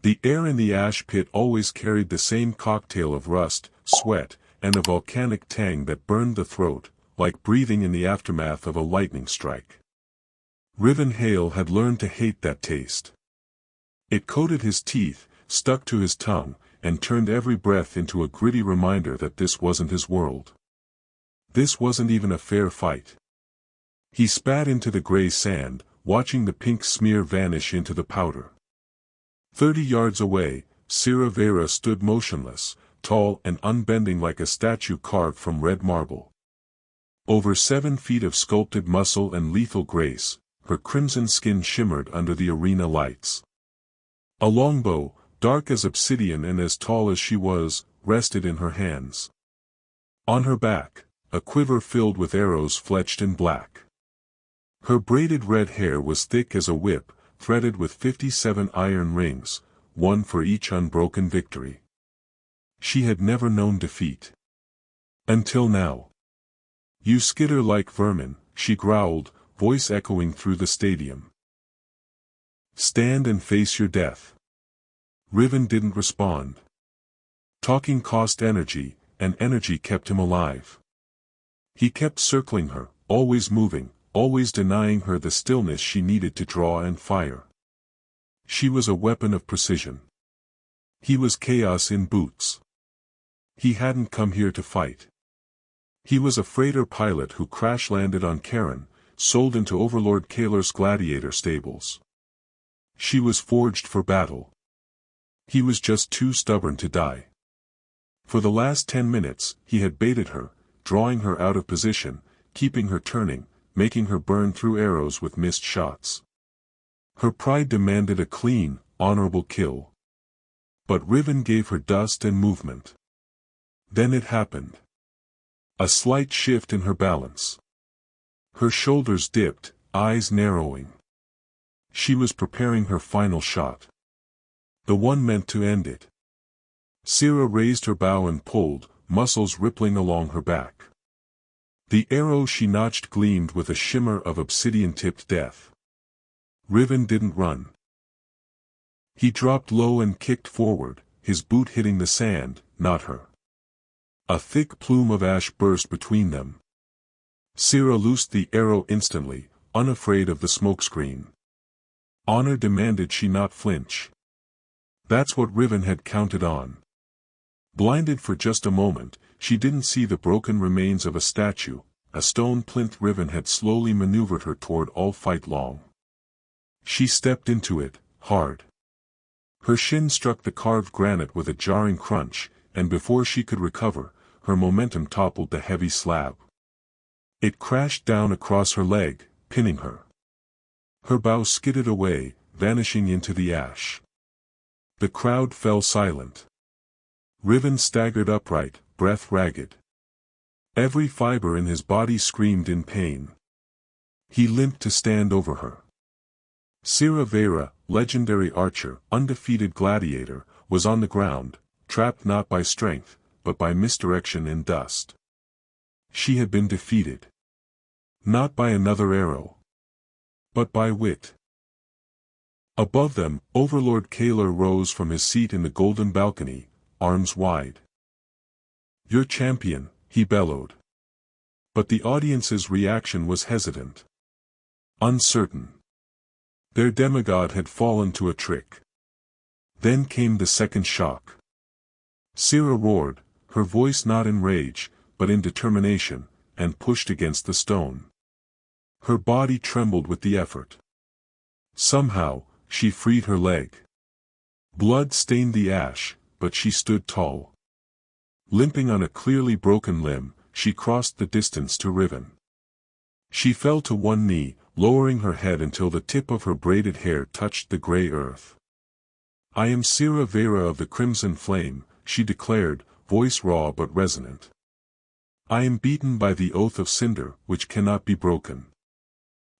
The air in the ash pit always carried the same cocktail of rust, sweat, and a volcanic tang that burned the throat, like breathing in the aftermath of a lightning strike. Riven Hale had learned to hate that taste. It coated his teeth, stuck to his tongue, and turned every breath into a gritty reminder that this wasn't his world. This wasn't even a fair fight. He spat into the gray sand, watching the pink smear vanish into the powder. 30 yards away, Sira Vera stood motionless, tall and unbending like a statue carved from red marble. Over 7 feet of sculpted muscle and lethal grace, her crimson skin shimmered under the arena lights. A longbow, dark as obsidian and as tall as she was, rested in her hands. On her back, a quiver filled with arrows fletched in black. Her braided red hair was thick as a whip, threaded with 57 iron rings, one for each unbroken victory. She had never known defeat. Until now. "You skitter like vermin," she growled, voice echoing through the stadium. "Stand and face your death." Riven didn't respond. Talking cost energy, and energy kept him alive. He kept circling her, always moving, always denying her the stillness she needed to draw and fire. She was a weapon of precision. He was chaos in boots. He hadn't come here to fight. He was a freighter pilot who crash-landed on Karen, sold into Overlord Kaler's gladiator stables. She was forged for battle. He was just too stubborn to die. For the last 10 minutes, he had baited her, drawing her out of position, keeping her turning, making her burn through arrows with missed shots. Her pride demanded a clean, honorable kill. But Riven gave her dust and movement. Then it happened. A slight shift in her balance. Her shoulders dipped, eyes narrowing. She was preparing her final shot. The one meant to end it. Sira raised her bow and pulled, muscles rippling along her back. The arrow she notched gleamed with a shimmer of obsidian-tipped death. Riven didn't run. He dropped low and kicked forward, his boot hitting the sand, not her. A thick plume of ash burst between them. Sira loosed the arrow instantly, unafraid of the smokescreen. Honor demanded she not flinch. That's what Riven had counted on. Blinded for just a moment, she didn't see the broken remains of a statue, a stone plinth Riven had slowly maneuvered her toward all fight long. She stepped into it, hard. Her shin struck the carved granite with a jarring crunch, and before she could recover, her momentum toppled the heavy slab. It crashed down across her leg, pinning her. Her bow skidded away, vanishing into the ash. The crowd fell silent. Riven staggered upright, breath ragged. Every fiber in his body screamed in pain. He limped to stand over her. Sira Vera, legendary archer, undefeated gladiator, was on the ground, trapped not by strength, but by misdirection and dust. She had been defeated. Not by another arrow, but by wit. Above them, Overlord Kaler rose from his seat in the golden balcony, arms wide. "Your champion," he bellowed. But the audience's reaction was hesitant. Uncertain. Their demigod had fallen to a trick. Then came the second shock. Sira roared, her voice not in rage, but in determination, and pushed against the stone. Her body trembled with the effort. Somehow, she freed her leg. Blood stained the ash, but she stood tall. Limping on a clearly broken limb, she crossed the distance to Riven. She fell to one knee, lowering her head until the tip of her braided hair touched the gray earth. "I am Sira Vera of the Crimson Flame," she declared, voice raw but resonant. "I am beaten by the oath of cinder, which cannot be broken.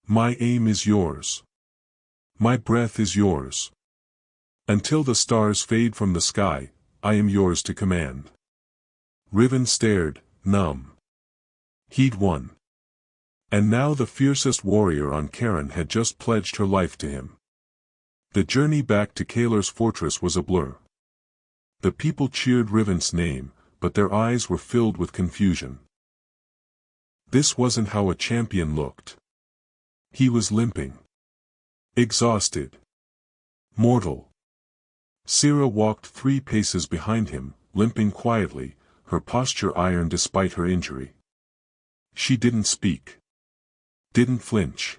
My aim is yours. My breath is yours. Until the stars fade from the sky, I am yours to command." Riven stared, numb. He'd won. And now the fiercest warrior on Karen had just pledged her life to him. The journey back to Kaler's fortress was a blur. The people cheered Riven's name, but their eyes were filled with confusion. This wasn't how a champion looked. He was limping. Exhausted. Mortal. Sira walked 3 paces behind him, limping quietly, her posture iron despite her injury. She didn't speak. Didn't flinch.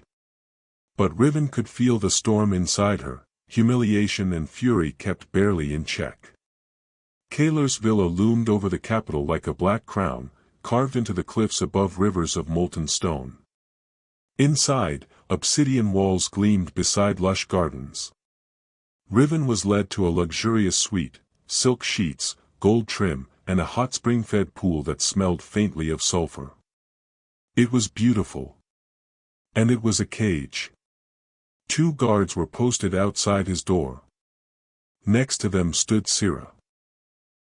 But Riven could feel the storm inside her, humiliation and fury kept barely in check. Kaler's villa loomed over the capital like a black crown, carved into the cliffs above rivers of molten stone. Inside, obsidian walls gleamed beside lush gardens. Riven was led to a luxurious suite, silk sheets, gold trim, and a hot spring-fed pool that smelled faintly of sulfur. It was beautiful. And it was a cage. 2 guards were posted outside his door. Next to them stood Sira.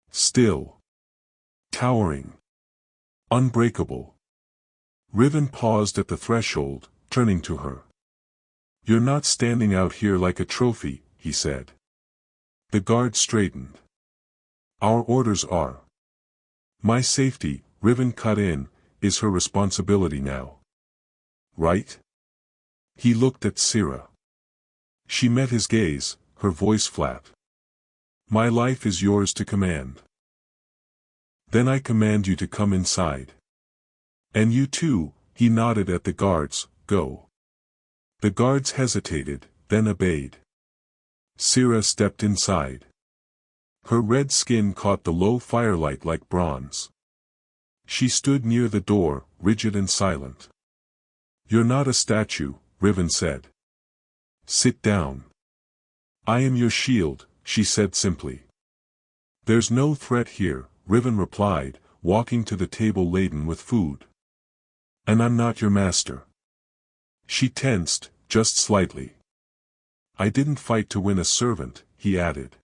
Still. Towering. Unbreakable. Riven paused at the threshold, turning to her. "You're not standing out here like a trophy," he said. The guard straightened. "Our orders are. My safety," Riven cut in, "is her responsibility now. Right?" He looked at Sira. She met his gaze, her voice flat. "My life is yours to command." "Then I command you to come inside. And you too," he nodded at the guards, "go." The guards hesitated, then obeyed. Sira stepped inside. Her red skin caught the low firelight like bronze. She stood near the door, rigid and silent. "You're not a statue," Riven said. "Sit down." "I am your shield," she said simply. "There's no threat here," Riven replied, walking to the table laden with food. "And I'm not your master." She tensed, just slightly. "I didn't fight to win a servant," he added.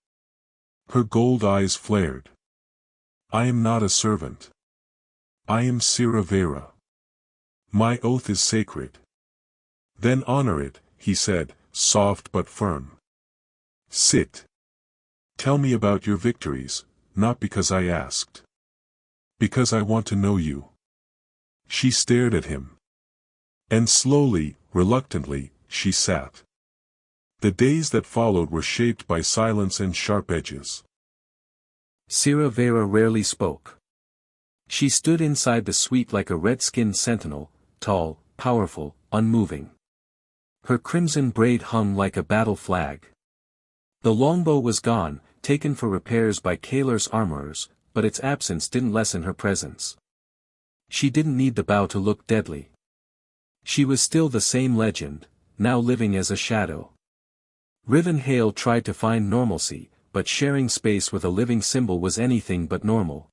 Her gold eyes flared. "I am not a servant. I am Sira Vera. My oath is sacred." "Then honor it," he said, soft but firm. "Sit. Tell me about your victories, not because I asked. Because I want to know you." She stared at him. And slowly, reluctantly, she sat. The days that followed were shaped by silence and sharp edges. Sira Vera rarely spoke. She stood inside the suite like a red-skinned sentinel, tall, powerful, unmoving. Her crimson braid hung like a battle flag. The longbow was gone, taken for repairs by Kaler's armorers, but its absence didn't lessen her presence. She didn't need the bow to look deadly. She was still the same legend, now living as a shadow. Riven Hale tried to find normalcy, but sharing space with a living symbol was anything but normal.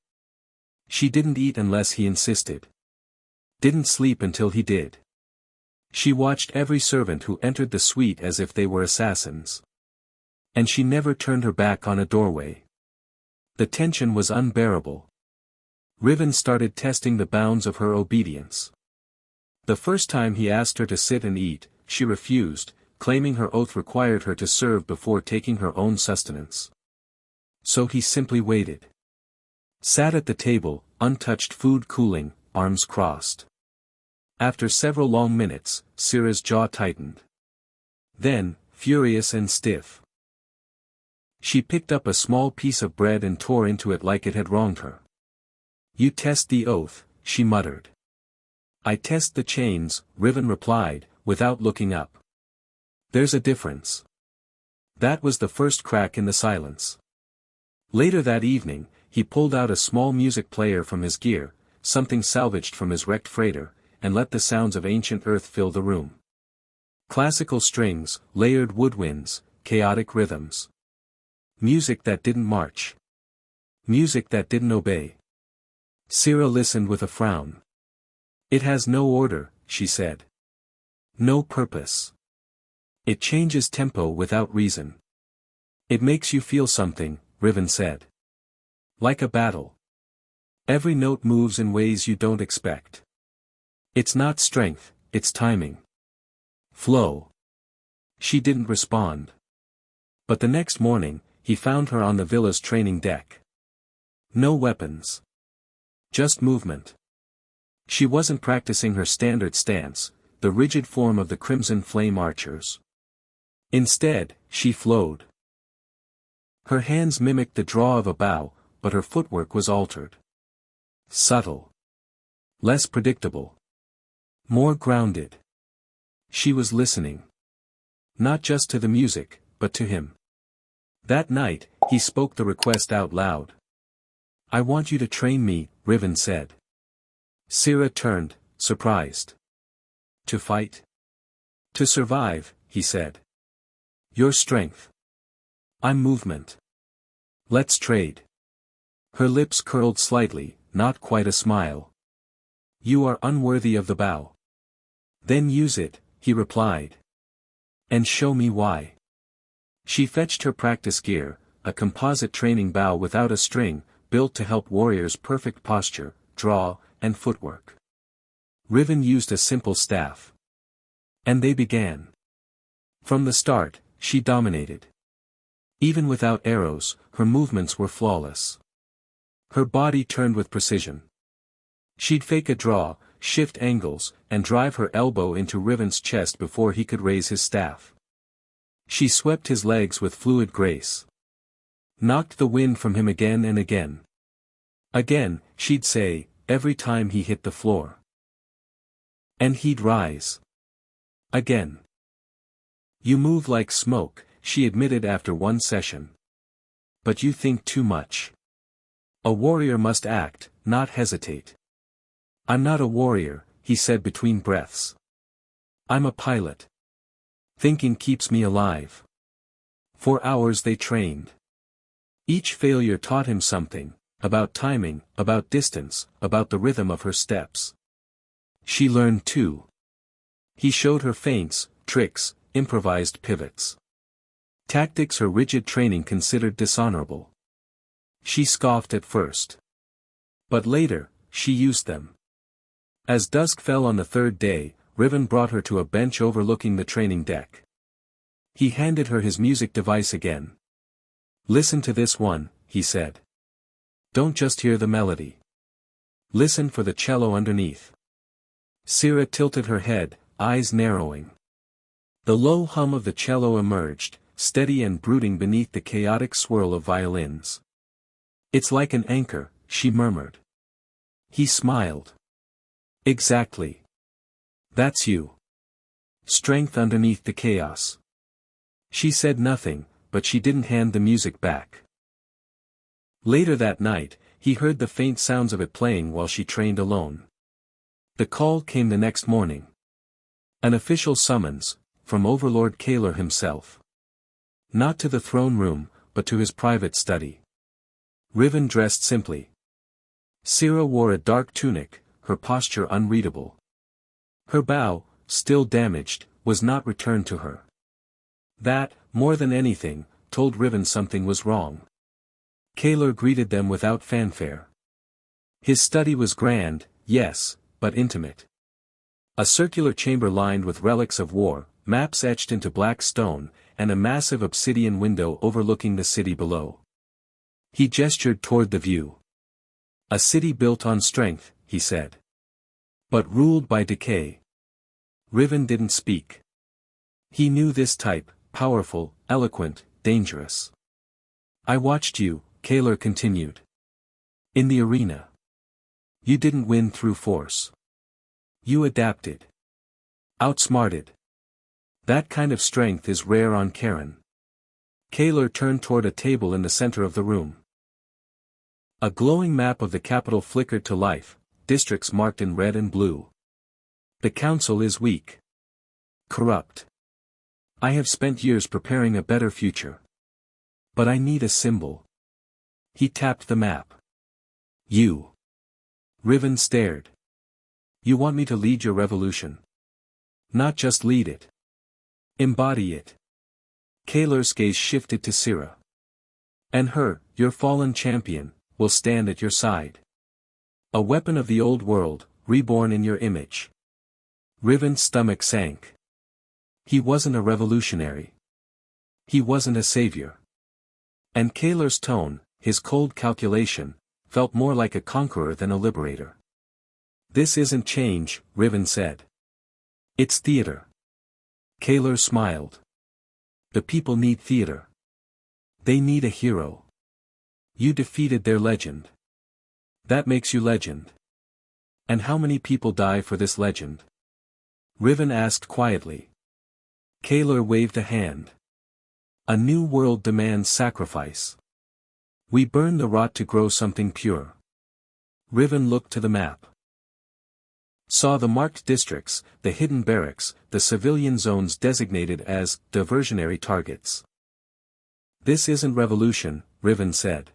She didn't eat unless he insisted. Didn't sleep until he did. She watched every servant who entered the suite as if they were assassins. And she never turned her back on a doorway. The tension was unbearable. Riven started testing the bounds of her obedience. The first time he asked her to sit and eat, she refused, claiming her oath required her to serve before taking her own sustenance. So he simply waited. Sat at the table, untouched food cooling, arms crossed. After several long minutes, Sira's jaw tightened. Then, furious and stiff, she picked up a small piece of bread and tore into it like it had wronged her. "You test the oath," she muttered. "I test the chains," Riven replied, without looking up. "There's a difference." That was the first crack in the silence. Later that evening, he pulled out a small music player from his gear, something salvaged from his wrecked freighter, and let the sounds of ancient earth fill the room. Classical strings, layered woodwinds, chaotic rhythms. Music that didn't march. Music that didn't obey. Sira listened with a frown. "It has no order," she said. "No purpose. It changes tempo without reason." "It makes you feel something," Riven said. "Like a battle. Every note moves in ways you don't expect. It's not strength, it's timing. Flow." She didn't respond. But the next morning, he found her on the villa's training deck. No weapons. Just movement. She wasn't practicing her standard stance, the rigid form of the Crimson Flame archers. Instead, she flowed. Her hands mimicked the draw of a bow, but her footwork was altered. Subtle. Less predictable. More grounded. She was listening. Not just to the music, but to him. That night, he spoke the request out loud. "I want you to train me," Riven said. Sira turned, surprised. "To fight?" "To survive," he said. "Your strength. I'm movement. Let's trade." Her lips curled slightly, not quite a smile. "You are unworthy of the bow." "Then use it," he replied. "And show me why." She fetched her practice gear, a composite training bow without a string, built to help warriors perfect posture, draw, and footwork. Riven used a simple staff. And they began. From the start, she dominated. Even without arrows, her movements were flawless. Her body turned with precision. She'd fake a draw, shift angles, and drive her elbow into Riven's chest before he could raise his staff. She swept his legs with fluid grace. Knocked the wind from him again and again. Again, she'd say, every time he hit the floor. And he'd rise. Again. "You move like smoke," she admitted after one session. "But you think too much. A warrior must act, not hesitate." "I'm not a warrior," he said between breaths. "I'm a pilot. Thinking keeps me alive." For hours they trained. Each failure taught him something, about timing, about distance, about the rhythm of her steps. She learned too. He showed her feints, tricks, improvised pivots. Tactics her rigid training considered dishonorable. She scoffed at first. But later, she used them. As dusk fell on the third day, Riven brought her to a bench overlooking the training deck. He handed her his music device again. "Listen to this one," he said. "Don't just hear the melody. Listen for the cello underneath." Sira tilted her head, eyes narrowing. The low hum of the cello emerged, steady and brooding beneath the chaotic swirl of violins. "It's like an anchor," she murmured. He smiled. "Exactly. That's you. Strength underneath the chaos." She said nothing, but she didn't hand the music back. Later that night, he heard the faint sounds of it playing while she trained alone. The call came the next morning. An official summons, from Overlord Kaler himself. Not to the throne room, but to his private study. Riven dressed simply. Sira wore a dark tunic, her posture unreadable. Her bow, still damaged, was not returned to her. That, more than anything, told Riven something was wrong. Kaler greeted them without fanfare. His study was grand, yes, but intimate. A circular chamber lined with relics of war, maps etched into black stone, and a massive obsidian window overlooking the city below. He gestured toward the view. "A city built on strength," he said. "But ruled by decay." Riven didn't speak. He knew this type, powerful, eloquent, dangerous. "I watched you," Kaler continued. "In the arena. You didn't win through force. You adapted. Outsmarted. That kind of strength is rare on Karen." Kaler turned toward a table in the center of the room. A glowing map of the capital flickered to life, districts marked in red and blue. "The council is weak. Corrupt. I have spent years preparing a better future. But I need a symbol." He tapped the map. "You." Riven stared. "You want me to lead your revolution? Not just lead it. Embody it." Kaler's gaze shifted to Sira. "And her, your fallen champion, will stand at your side. A weapon of the old world, reborn in your image." Riven's stomach sank. He wasn't a revolutionary. He wasn't a savior. And Kaler's tone, his cold calculation, felt more like a conqueror than a liberator. This isn't change, Riven said. It's theater. Kaler smiled. The people need theater. They need a hero. You defeated their legend. That makes you legend. And how many people die for this legend? Riven asked quietly. Kaler waved a hand. A new world demands sacrifice. We burn the rot to grow something pure. Riven looked to the map. Saw the marked districts, the hidden barracks, the civilian zones designated as diversionary targets. This isn't revolution, Riven said.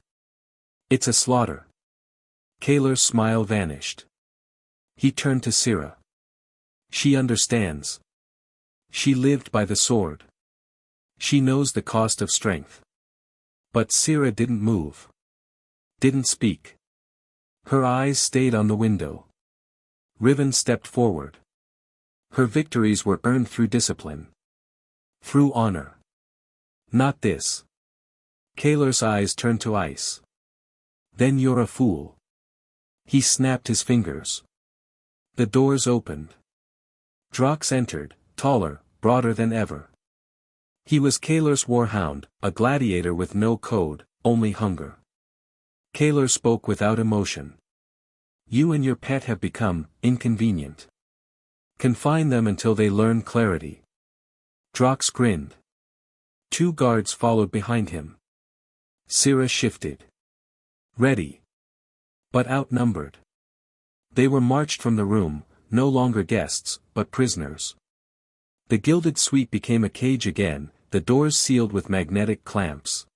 It's a slaughter. Kaler's smile vanished. He turned to Syrah. She understands. She lived by the sword. She knows the cost of strength. But Syrah didn't move. Didn't speak. Her eyes stayed on the window. Riven stepped forward. Her victories were earned through discipline. Through honor. Not this. Kaler's eyes turned to ice. Then you're a fool. He snapped his fingers. The doors opened. Drox entered, taller, broader than ever. He was Kaler's warhound, a gladiator with no code, only hunger. Kaler spoke without emotion. You and your pet have become inconvenient. Confine them until they learn clarity. Drox grinned. 2 guards followed behind him. Syrah shifted. Ready. But outnumbered. They were marched from the room, no longer guests, but prisoners. The gilded suite became a cage again, the doors sealed with magnetic clamps.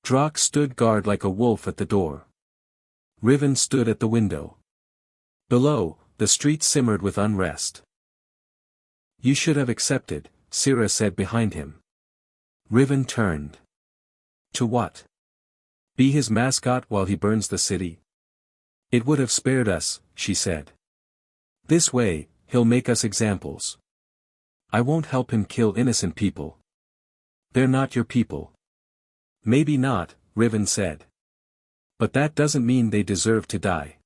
Drox stood guard like a wolf at the door. Riven stood at the window. Below, the street simmered with unrest. You should have accepted, Syrah said behind him. Riven turned. To what? Be his mascot while he burns the city? It would have spared us, she said. This way, he'll make us examples. I won't help him kill innocent people. They're not your people. Maybe not, Riven said. But that doesn't mean they deserve to die.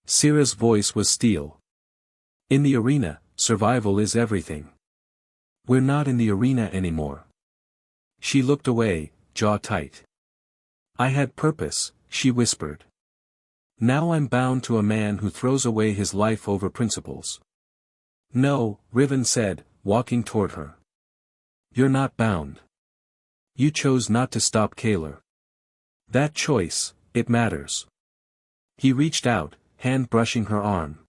Syrah's voice was steel. In the arena, survival is everything. We're not in the arena anymore. She looked away, jaw tight. I had purpose, she whispered. Now I'm bound to a man who throws away his life over principles. No, Riven said, walking toward her. You're not bound. You chose not to stop Kaler. That choice, it matters. He reached out, hand brushing her arm.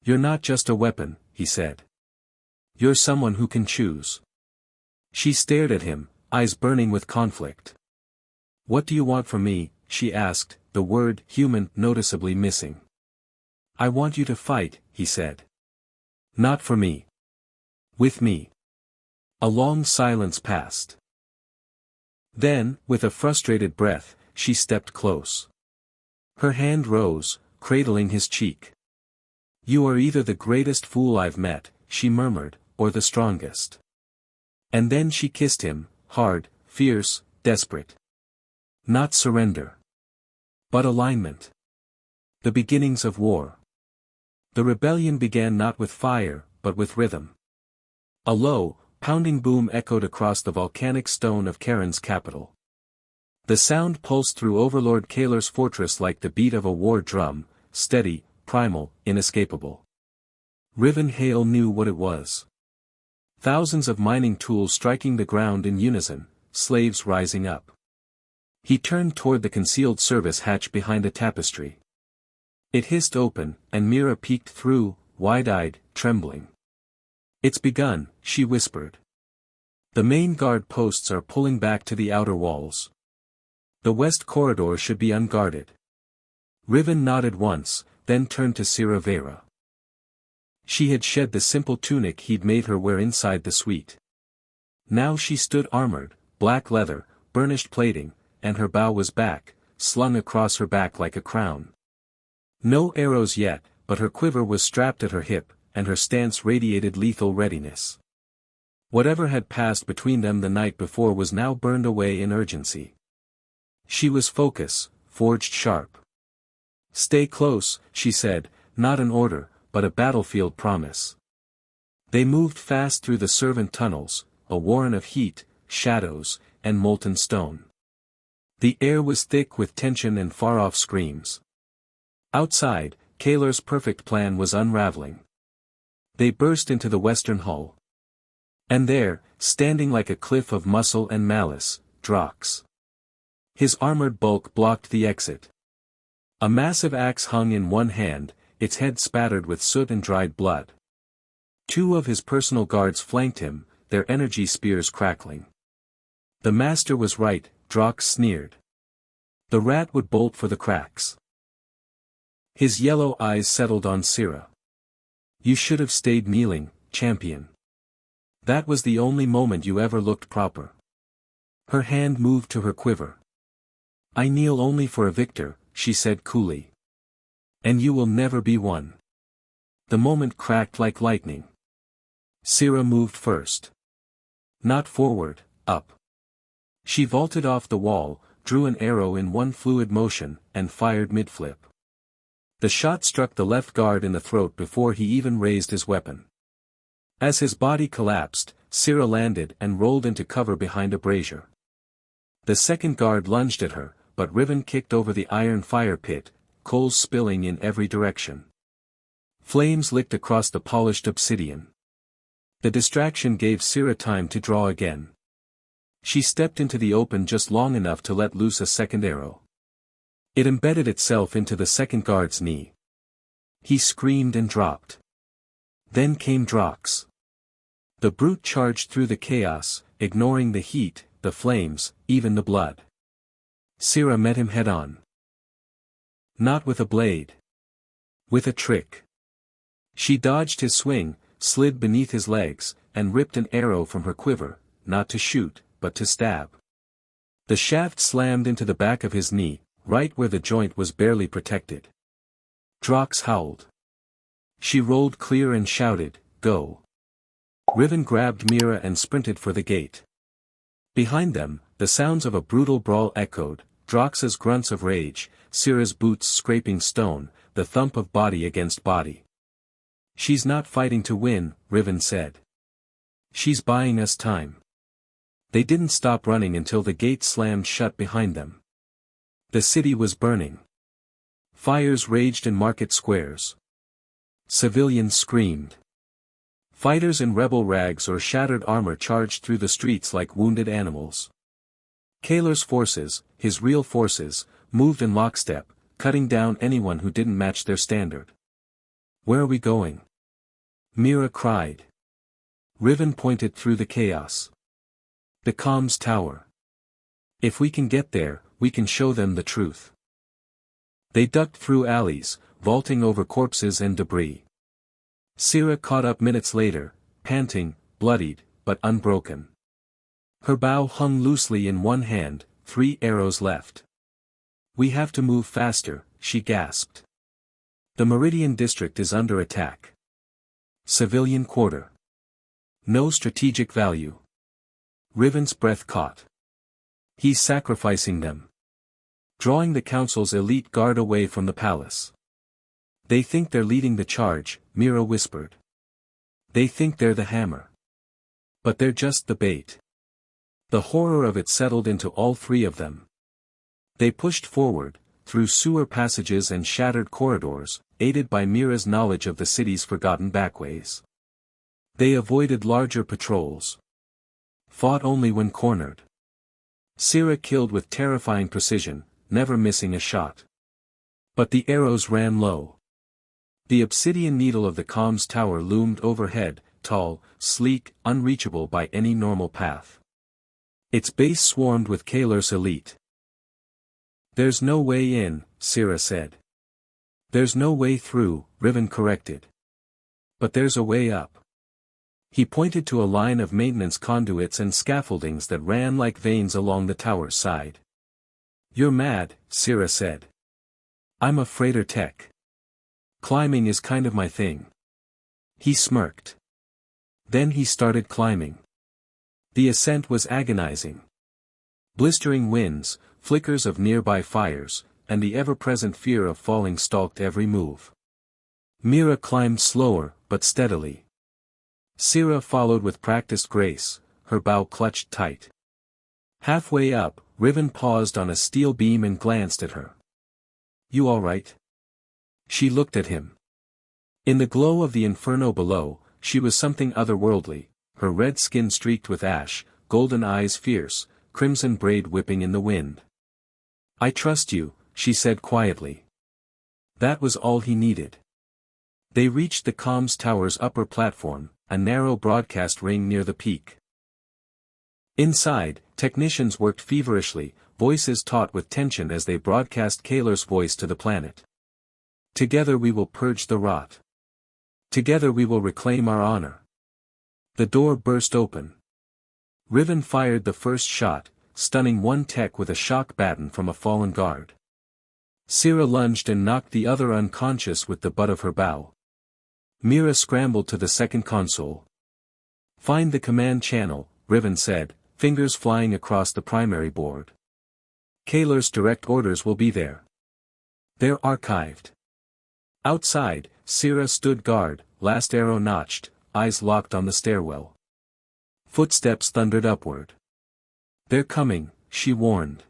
You're not just a weapon, he said. You're someone who can choose. She stared at him, eyes burning with conflict. What do you want from me? She asked, the word human noticeably missing. I want you to fight, he said. Not for me. With me. A long silence passed. Then, with a frustrated breath, she stepped close. Her hand rose, cradling his cheek. You are either the greatest fool I've met, she murmured, or the strongest. And then she kissed him, hard, fierce, desperate. Not surrender. But alignment. The beginnings of war. The rebellion began not with fire, but with rhythm. A low, pounding boom echoed across the volcanic stone of Karen's capital. The sound pulsed through Overlord Kaler's fortress like the beat of a war drum, steady, primal, inescapable. Riven Hale knew what it was. Thousands of mining tools striking the ground in unison, slaves rising up. He turned toward the concealed service hatch behind a tapestry. It hissed open, and Mira peeked through, wide-eyed, trembling. It's begun, she whispered. The main guard posts are pulling back to the outer walls. The west corridor should be unguarded. Riven nodded once, then turned to Syrah Vera. She had shed the simple tunic he'd made her wear inside the suite. Now she stood armored, black leather, burnished plating, and her bow was back, slung across her back like a crown. No arrows yet, but her quiver was strapped at her hip, and her stance radiated lethal readiness. Whatever had passed between them the night before was now burned away in urgency. She was focus, forged sharp. "Stay close," she said, not an order, but a battlefield promise. They moved fast through the servant tunnels, a warren of heat, shadows, and molten stone. The air was thick with tension and far-off screams. Outside, Kaler's perfect plan was unraveling. They burst into the western hull. And there, standing like a cliff of muscle and malice, Drox. His armored bulk blocked the exit. A massive axe hung in one hand, its head spattered with soot and dried blood. Two of his personal guards flanked him, their energy spears crackling. The master was right, Drox sneered. The rat would bolt for the cracks. His yellow eyes settled on Syrah. "You should have stayed kneeling, champion. That was the only moment you ever looked proper." Her hand moved to her quiver. "I kneel only for a victor," she said coolly. "And you will never be one." The moment cracked like lightning. Syrah moved first. Not forward, up. She vaulted off the wall, drew an arrow in one fluid motion, and fired mid-flip. The shot struck the left guard in the throat before he even raised his weapon. As his body collapsed, Syrah landed and rolled into cover behind a brazier. The second guard lunged at her, but Riven kicked over the iron fire pit, coals spilling in every direction. Flames licked across the polished obsidian. The distraction gave Syrah time to draw again. She stepped into the open just long enough to let loose a second arrow. It embedded itself into the second guard's knee. He screamed and dropped. Then came Drox. The brute charged through the chaos, ignoring the heat, the flames, even the blood. Syrah met him head-on. Not with a blade. With a trick. She dodged his swing, slid beneath his legs, and ripped an arrow from her quiver, not to shoot, but to stab. The shaft slammed into the back of his knee, right where the joint was barely protected. Drox howled. She rolled clear and shouted, "Go." Riven grabbed Mira and sprinted for the gate. Behind them, the sounds of a brutal brawl echoed, Drox's grunts of rage, Syrah's boots scraping stone, the thump of body against body. "She's not fighting to win," Riven said. "She's buying us time." They didn't stop running until the gate slammed shut behind them. The city was burning. Fires raged in market squares. Civilians screamed. Fighters in rebel rags or shattered armor charged through the streets like wounded animals. Kaler's forces, his real forces, moved in lockstep, cutting down anyone who didn't match their standard. "Where are we going?" Mira cried. Riven pointed through the chaos. "The comms tower. If we can get there, we can show them the truth." They ducked through alleys, vaulting over corpses and debris. Syrah caught up minutes later, panting, bloodied, but unbroken. Her bow hung loosely in one hand, 3 arrows left. "We have to move faster," she gasped. "The Meridian district is under attack. Civilian quarter. No strategic value." Riven's breath caught. "He's sacrificing them. Drawing the council's elite guard away from the palace." "They think they're leading the charge," Mira whispered. "They think they're the hammer. But they're just the bait." The horror of it settled into all 3 of them. They pushed forward, through sewer passages and shattered corridors, aided by Mira's knowledge of the city's forgotten backways. They avoided larger patrols. Fought only when cornered. Syrah killed with terrifying precision, never missing a shot. But the arrows ran low. The obsidian needle of the comms tower loomed overhead, tall, sleek, unreachable by any normal path. Its base swarmed with Kaler's elite. "There's no way in," Syrah said. "There's no way through," Riven corrected. "But there's a way up." He pointed to a line of maintenance conduits and scaffoldings that ran like veins along the tower's side. "You're mad," Syrah said. "I'm a freighter tech. Climbing is kind of my thing." He smirked. Then he started climbing. The ascent was agonizing. Blistering winds, flickers of nearby fires, and the ever-present fear of falling stalked every move. Mira climbed slower, but steadily. Sira followed with practiced grace, her bow clutched tight. Halfway up, Riven paused on a steel beam and glanced at her. "You all right?" She looked at him. In the glow of the inferno below, she was something otherworldly, her red skin streaked with ash, golden eyes fierce, crimson braid whipping in the wind. "I trust you," she said quietly. That was all he needed. They reached the comms tower's upper platform, a narrow broadcast ring near the peak. Inside, technicians worked feverishly, voices taut with tension as they broadcast Kaler's voice to the planet. "Together we will purge the rot. Together we will reclaim our honor." The door burst open. Riven fired the first shot, stunning one tech with a shock baton from a fallen guard. Sira lunged and knocked the other unconscious with the butt of her bow. Mira scrambled to the second console. "Find the command channel," Riven said, fingers flying across the primary board. "Kaler's direct orders will be there. They're archived." Outside, Sira stood guard, last arrow notched, eyes locked on the stairwell. Footsteps thundered upward. "They're coming," she warned.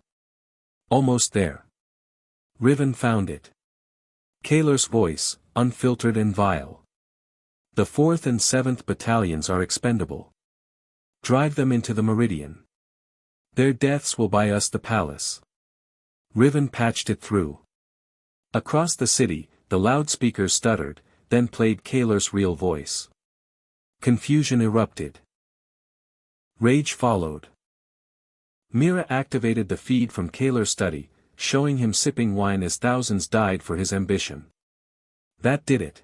"Almost there." Riven found it. Kaler's voice, unfiltered and vile. "The 4th and 7th battalions are expendable. Drive them into the meridian. Their deaths will buy us the palace." Riven patched it through. Across the city, the loudspeakers stuttered, then played Kaler's real voice. Confusion erupted. Rage followed. Mira activated the feed from Kaler's study, showing him sipping wine as thousands died for his ambition. That did it.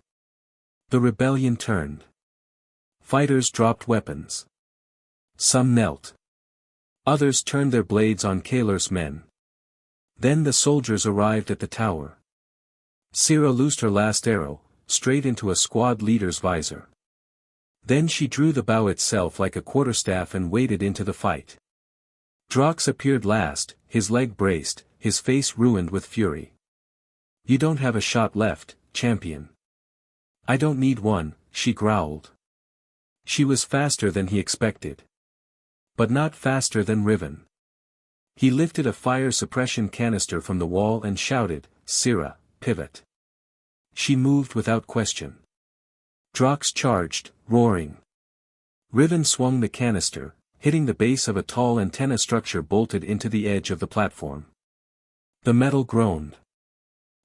The rebellion turned. Fighters dropped weapons. Some knelt. Others turned their blades on Kaler's men. Then the soldiers arrived at the tower. Sira loosed her last arrow, straight into a squad leader's visor. Then she drew the bow itself like a quarterstaff and waded into the fight. Drox appeared last, his leg braced, his face ruined with fury. "You don't have a shot left, champion." "I don't need one," she growled. She was faster than he expected. But not faster than Riven. He lifted a fire suppression canister from the wall and shouted, "Sira, pivot." She moved without question. Drox charged, roaring. Riven swung the canister, hitting the base of a tall antenna structure bolted into the edge of the platform. The metal groaned.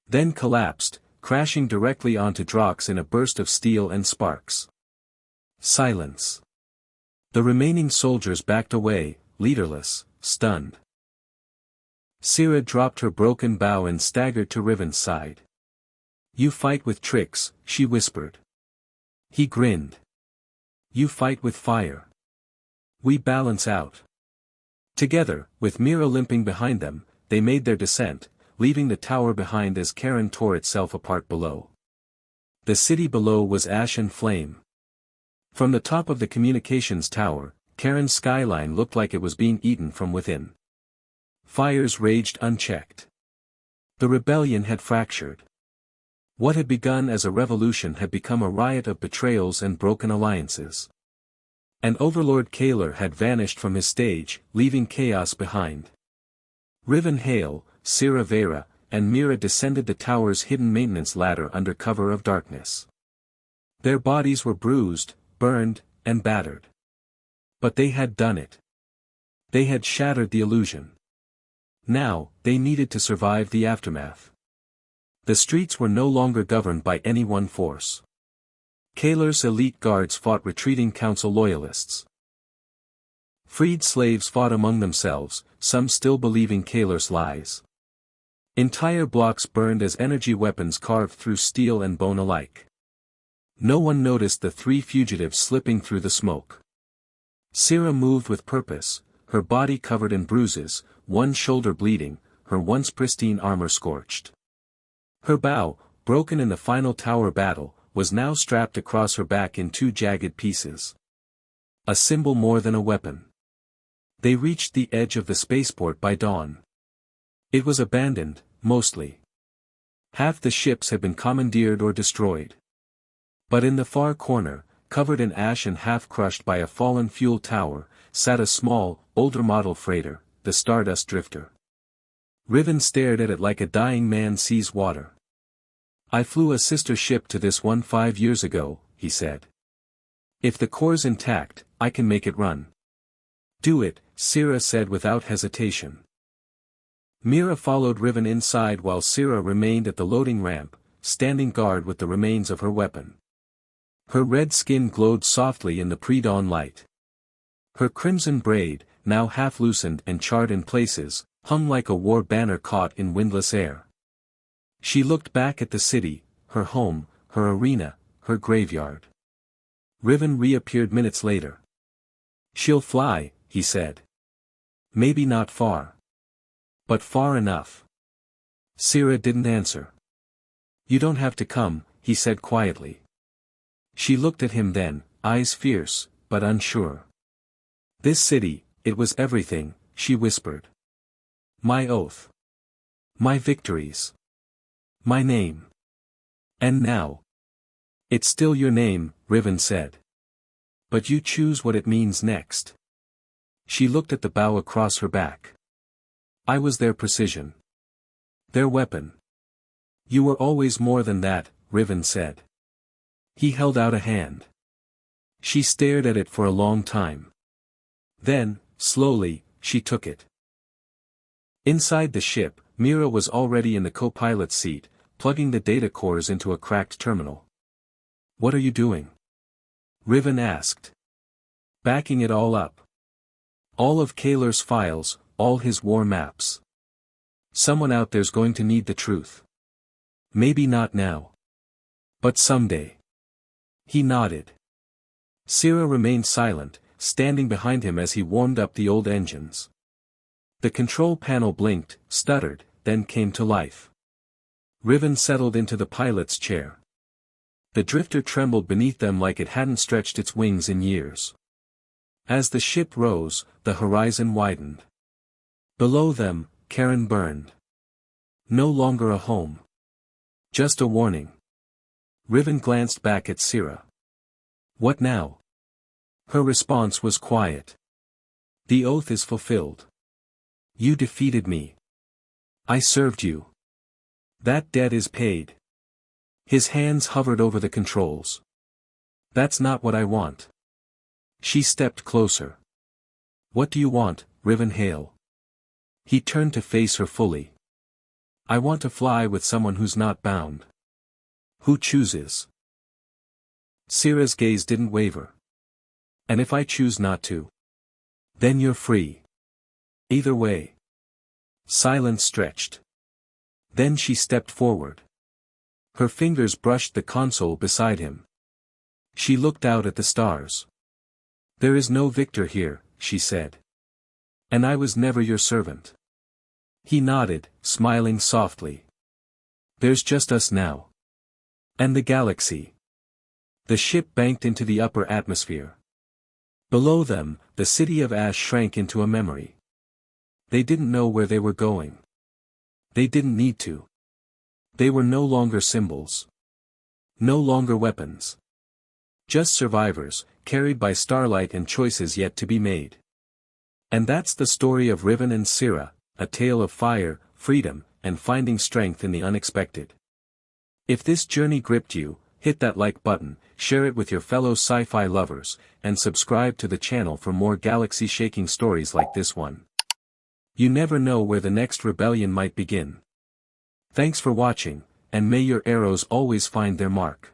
Then collapsed, crashing directly onto Drox in a burst of steel and sparks. Silence. The remaining soldiers backed away, leaderless, stunned. Sira dropped her broken bow and staggered to Riven's side. "You fight with tricks," she whispered. He grinned. "You fight with fire. We balance out." Together, with Mira limping behind them, they made their descent, leaving the tower behind as Karen tore itself apart below. The city below was ash and flame. From the top of the communications tower, Karen's skyline looked like it was being eaten from within. Fires raged unchecked. The rebellion had fractured. What had begun as a revolution had become a riot of betrayals and broken alliances. And Overlord Kaler had vanished from his stage, leaving chaos behind. Riven Hale, Sira Vera, and Mira descended the tower's hidden maintenance ladder under cover of darkness. Their bodies were bruised, burned, and battered. But they had done it. They had shattered the illusion. Now, they needed to survive the aftermath. The streets were no longer governed by any one force. Kaler's elite guards fought retreating council loyalists. Freed slaves fought among themselves, some still believing Kaler's lies. Entire blocks burned as energy weapons carved through steel and bone alike. No one noticed the 3 fugitives slipping through the smoke. Sira moved with purpose, her body covered in bruises, one shoulder bleeding, her once pristine armor scorched. Her bow, broken in the final tower battle, was now strapped across her back in 2 jagged pieces. A symbol more than a weapon. They reached the edge of the spaceport by dawn. It was abandoned, mostly. Half the ships had been commandeered or destroyed. But in the far corner, covered in ash and half-crushed by a fallen fuel tower, sat a small, older model freighter, the Stardust Drifter. Riven stared at it like a dying man sees water. "I flew a sister ship to this one 5 years ago," he said. "If the core's intact, I can make it run." "Do it," Syrah said without hesitation. Mira followed Riven inside while Syrah remained at the loading ramp, standing guard with the remains of her weapon. Her red skin glowed softly in the pre-dawn light. Her crimson braid, now half loosened and charred in places, hung like a war banner caught in windless air. She looked back at the city, her home, her arena, her graveyard. Riven reappeared minutes later. "She'll fly," he said. "Maybe not far. But far enough." Syrah didn't answer. "You don't have to come," he said quietly. She looked at him then, eyes fierce, but unsure. "This city, it was everything," she whispered. "My oath. My victories. My name. And now." "It's still your name," Riven said. "But you choose what it means next." She looked at the bow across her back. "I was their precision. Their weapon." "You were always more than that," Riven said. He held out a hand. She stared at it for a long time. Then, slowly, she took it. Inside the ship, Mira was already in the co-pilot's seat, plugging the data cores into a cracked terminal. "What are you doing?" Riven asked. "Backing it all up. All of Kaler's files, all his war maps. Someone out there's going to need the truth. Maybe not now. But someday." He nodded. Syrah remained silent, standing behind him as he warmed up the old engines. The control panel blinked, stuttered, then came to life. Riven settled into the pilot's chair. The drifter trembled beneath them like it hadn't stretched its wings in years. As the ship rose, the horizon widened. Below them, Karen burned. No longer a home. Just a warning. Riven glanced back at Syrah. "What now?" Her response was quiet. "The oath is fulfilled. You defeated me. I served you. That debt is paid." His hands hovered over the controls. "That's not what I want." She stepped closer. "What do you want, Riven Hale?" He turned to face her fully. "I want to fly with someone who's not bound." "Who chooses?" Syrah's gaze didn't waver. "And if I choose not to?" "Then you're free. Either way." Silence stretched. Then she stepped forward. Her fingers brushed the console beside him. She looked out at the stars. "There is no victor here," she said. "And I was never your servant." He nodded, smiling softly. "There's just us now. And the galaxy." The ship banked into the upper atmosphere. Below them, the city of Ash shrank into a memory. They didn't know where they were going. They didn't need to. They were no longer symbols. No longer weapons. Just survivors, carried by starlight and choices yet to be made. And that's the story of Riven and Syrah, a tale of fire, freedom, and finding strength in the unexpected. If this journey gripped you, hit that like button, share it with your fellow sci-fi lovers, and subscribe to the channel for more galaxy-shaking stories like this one. You never know where the next rebellion might begin. Thanks for watching, and may your arrows always find their mark.